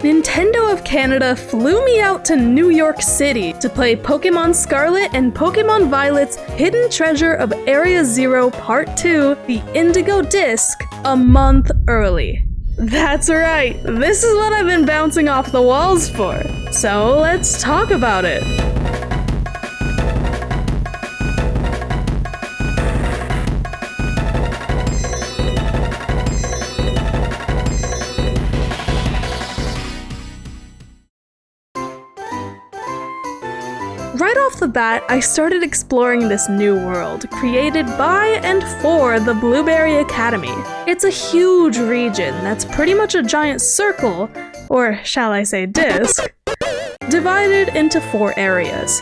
Nintendo of Canada flew me out to New York City to play Pokemon Scarlet and Pokemon Violet's Hidden Treasure of Area Zero Part 2, the Indigo Disk, a month early. That's right, this is what I've been bouncing off the walls for. So let's talk about it. Right off the bat, I started exploring this new world, created by and for the Blueberry Academy. It's a huge region that's pretty much a giant circle, or shall I say disc, divided into 4 areas.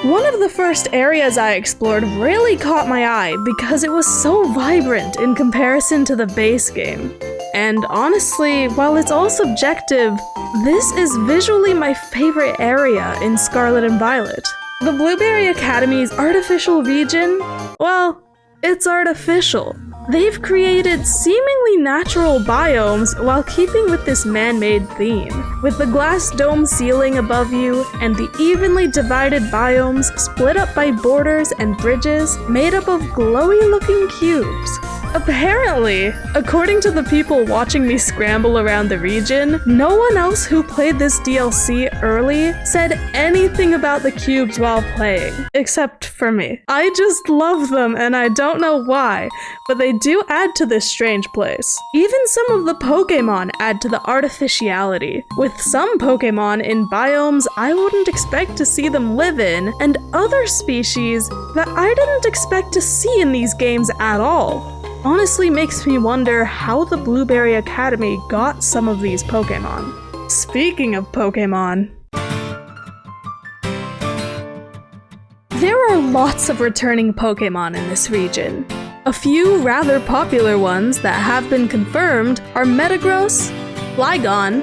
One of the first areas I explored really caught my eye because it was so vibrant in comparison to the base game. And honestly, while it's all subjective, this is visually my favorite area in Scarlet and Violet. The Blueberry Academy's artificial region, well, it's artificial. They've created seemingly natural biomes while keeping with this man-made theme, with the glass dome ceiling above you and the evenly divided biomes split up by borders and bridges made up of glowy-looking cubes. Apparently, according to the people watching me scramble around the region, no one else who played this DLC early said anything about the cubes while playing, except for me. I just love them and I don't know why, but they do add to this strange place. Even some of the Pokemon add to the artificiality, with some Pokemon in biomes I wouldn't expect to see them live in, and other species that I didn't expect to see in these games at all. Honestly makes me wonder how the Blueberry Academy got some of these Pokemon. Speaking of Pokemon, there are lots of returning Pokemon in this region. A few rather popular ones that have been confirmed are Metagross, Flygon,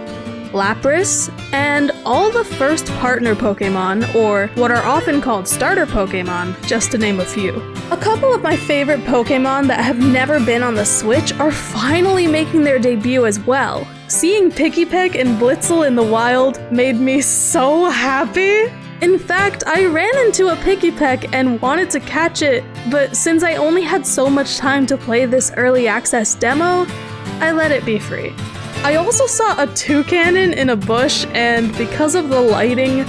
Lapras, and all the first partner Pokemon, or what are often called starter Pokemon, just to name a few. A couple of my favorite Pokemon that have never been on the Switch are finally making their debut as well. Seeing Pikipek and Blitzel in the wild made me so happy! In fact, I ran into a Pikipek and wanted to catch it, but since I only had so much time to play this early access demo, I let it be free. I also saw a toucanon in a bush, and because of the lighting,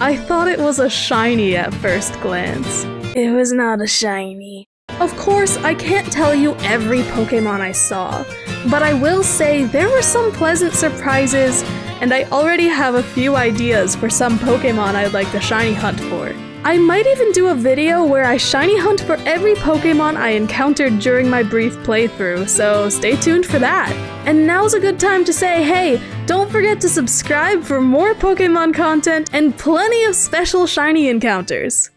I thought it was a shiny at first glance. It was not a shiny. Of course, I can't tell you every Pokemon I saw, but I will say there were some pleasant surprises, and I already have a few ideas for some Pokemon I'd like to shiny hunt for. I might even do a video where I shiny hunt for every Pokemon I encountered during my brief playthrough, so stay tuned for that. And now's a good time to say, hey, don't forget to subscribe for more Pokemon content and plenty of special shiny encounters.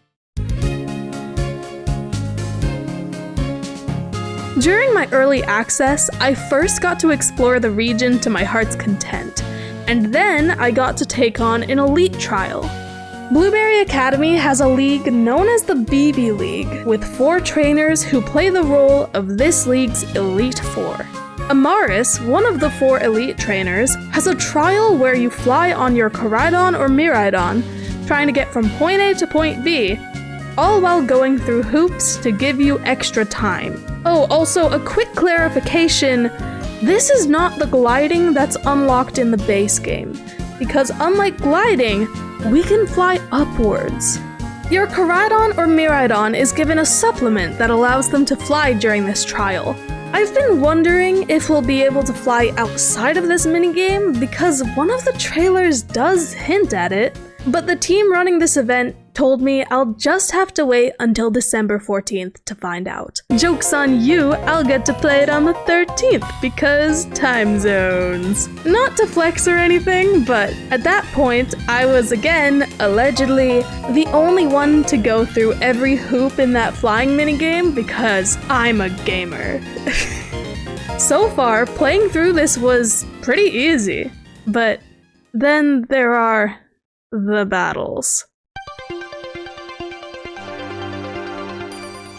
During my early access, I first got to explore the region to my heart's content, and then I got to take on an elite trial. Blueberry Academy has a league known as the BB League, with 4 trainers who play the role of this league's Elite Four. Amaris, one of the 4 elite trainers, has a trial where you fly on your Koraidon or Miraidon, trying to get from point A to point B, all while going through hoops to give you extra time. Oh, also a quick clarification, this is not the gliding that's unlocked in the base game, because unlike gliding, we can fly upwards. Your Koraidon or Miraidon is given a supplement that allows them to fly during this trial. I've been wondering if we'll be able to fly outside of this minigame because one of the trailers does hint at it, but the team running this event told me I'll just have to wait until December 14th to find out. Joke's on you, I'll get to play it on the 13th because time zones. Not to flex or anything, but at that point, I was again, allegedly, the only one to go through every hoop in that flying minigame because I'm a gamer. So far, playing through this was pretty easy, but then there are the battles.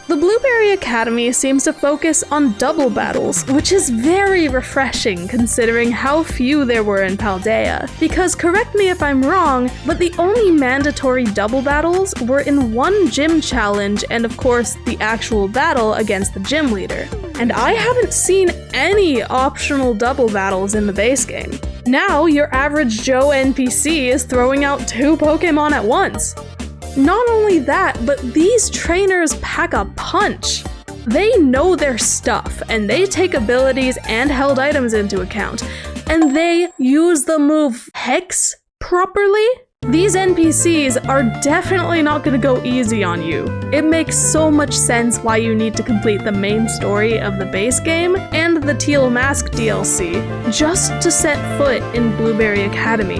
The Blueberry Academy seems to focus on double battles, which is very refreshing considering how few there were in Paldea. Because correct me if I'm wrong, but the only mandatory double battles were in one gym challenge and of course the actual battle against the gym leader. And I haven't seen any optional double battles in the base game. Now your average Joe NPC is throwing out 2 Pokemon at once. Not only that, but these trainers pack a punch. They know their stuff, and they take abilities and held items into account, and they use the move Hex properly. These NPCs are definitely not gonna go easy on you. It makes so much sense why you need to complete the main story of the base game and the Teal Mask DLC just to set foot in Blueberry Academy,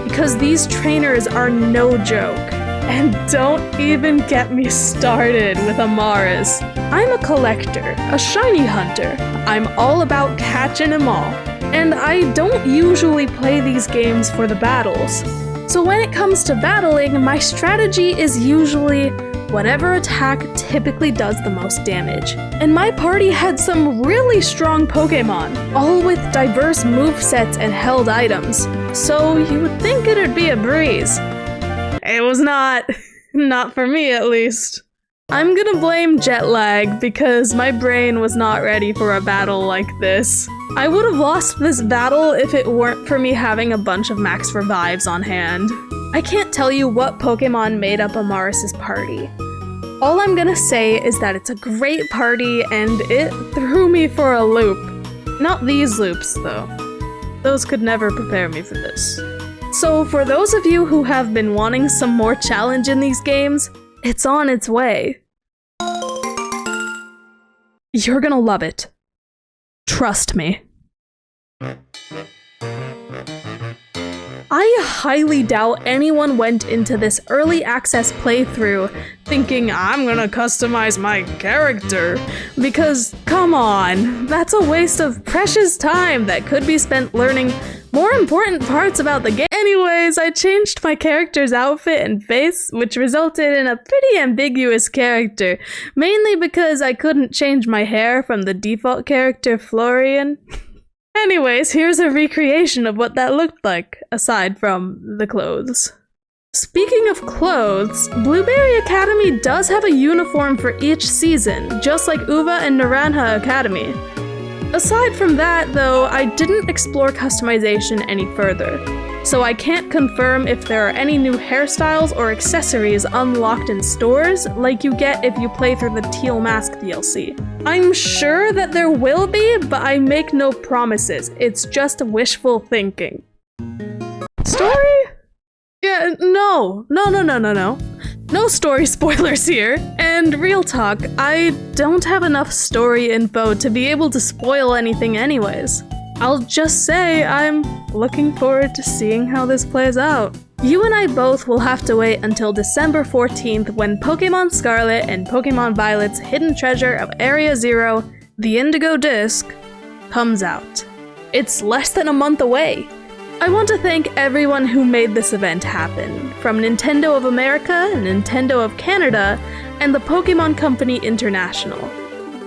because these trainers are no joke. And don't even get me started with Amaras. I'm a collector, a shiny hunter. I'm all about catching 'em all. And I don't usually play these games for the battles. So when it comes to battling, my strategy is usually whatever attack typically does the most damage. And my party had some really strong Pokemon, all with diverse movesets and held items. So you would think it'd be a breeze. It was not. Not for me, at least. I'm gonna blame jet lag because my brain was not ready for a battle like this. I would have lost this battle if it weren't for me having a bunch of max revives on hand. I can't tell you what Pokemon made up Amaris' party. All I'm gonna say is that it's a great party and it threw me for a loop. Not these loops, though. Those could never prepare me for this. So for those of you who have been wanting some more challenge in these games, it's on its way. You're gonna love it. Trust me. I highly doubt anyone went into this early access playthrough thinking I'm gonna customize my character, because come on, that's a waste of precious time that could be spent learning more important parts about the game. Anyways, I changed my character's outfit and face, which resulted in a pretty ambiguous character, mainly because I couldn't change my hair from the default character Florian. Anyways, here's a recreation of what that looked like, aside from the clothes. Speaking of clothes, Blueberry Academy does have a uniform for each season, just like Uva and Naranja Academy. Aside from that, though, I didn't explore customization any further, so I can't confirm if there are any new hairstyles or accessories unlocked in stores like you get if you play through the Teal Mask DLC. I'm sure that there will be, but I make no promises. It's just wishful thinking. Story? Yeah, no. No story spoilers here. And real talk, I don't have enough story info to be able to spoil anything anyways. I'll just say I'm looking forward to seeing how this plays out. You and I both will have to wait until December 14th when Pokemon Scarlet and Pokemon Violet's Hidden Treasure of Area 0, the Indigo Disk, comes out. It's less than a month away. I want to thank everyone who made this event happen, from Nintendo of America, Nintendo of Canada, and the Pokemon Company International.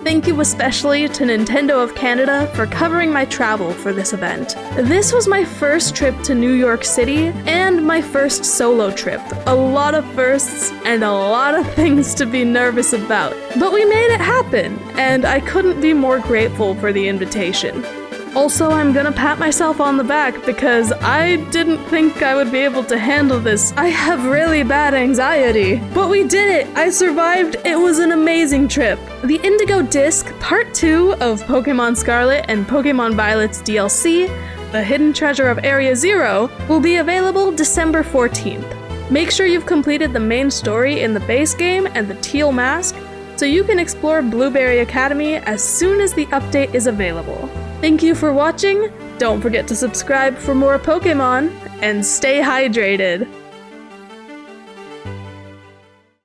Thank you especially to Nintendo of Canada for covering my travel for this event. This was my first trip to New York City and my first solo trip. A lot of firsts and a lot of things to be nervous about. But we made it happen, and I couldn't be more grateful for the invitation. Also, I'm gonna pat myself on the back because I didn't think I would be able to handle this. I have really bad anxiety. But we did it! I survived! It was an amazing trip! The Indigo Disk Part 2 of Pokemon Scarlet and Pokemon Violet's DLC, The Hidden Treasure of Area 0, will be available December 14th. Make sure you've completed the main story in the base game and the Teal Mask, so you can explore Blueberry Academy as soon as the update is available. Thank you for watching, don't forget to subscribe for more Pokemon, and stay hydrated!